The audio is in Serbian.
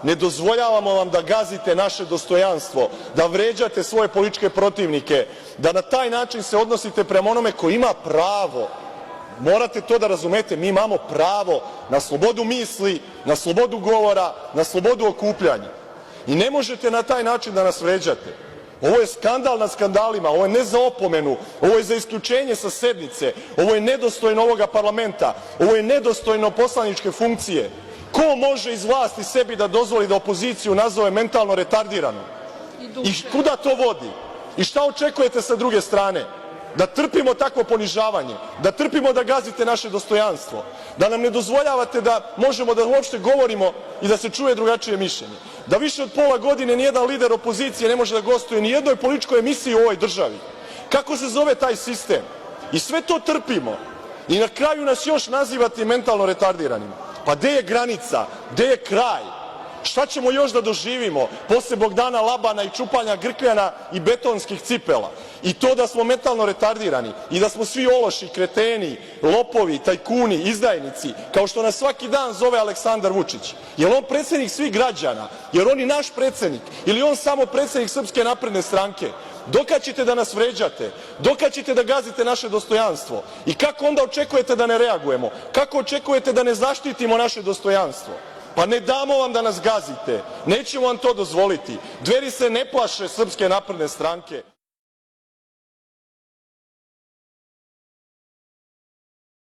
ne dozvoljavamo vam da gazite naše dostojanstvo, da vređate svoje političke protivnike, da na taj način se odnosite prema onome ko ima pravo. Morate to da razumete, mi imamo pravo na slobodu misli, na slobodu govora, na slobodu okupljanja. I ne možete na taj način da nas vređate. Ovo je skandal nad skandalima, ovo je ne za opomenu, ovo je za isključenje sa sednice, ovo je nedostojno ovoga parlamenta, ovo je nedostojno poslaničke funkcije. Ko može iz vlasti sebi da dozvoli da opoziciju nazove mentalno retardiranom? I kuda to vodi? I šta očekujete sa druge strane? Da trpimo takvo ponižavanje, da trpimo da gazite naše dostojanstvo, da nam ne dozvoljavate da možemo da uopšte govorimo i da se čuje drugačije mišljenje, da više od pola godine nijedan lider opozicije ne može da gostuje ni jednoj političkoj emisiji u ovoj državi. Kako se zove taj sistem? I sve to trpimo. I na kraju nas još nazivate mentalno retardiranima. Pa gde je granica? Gde je kraj? Šta ćemo još da doživimo posle Bogdana Labana i čupanja grkljana i betonskih cipela? I to da smo mentalno retardirani i da smo svi ološi, kreteni, lopovi, tajkuni, izdajnici, kao što nas svaki dan zove Aleksandar Vučić. Je li on predsednik svih građana? Je li on i naš predsednik? Ili je on samo predsednik Srpske napredne stranke? Dokad ćete da nas vređate? Dokad ćete da gazite naše dostojanstvo? I kako onda očekujete da ne reagujemo? Kako očekujete da ne zaštitimo naše dostojanstvo? Pa ne damo vam da nas gazite. Nećemo vam to dozvoliti. Dveri se ne plaše Srpske napredne stranke.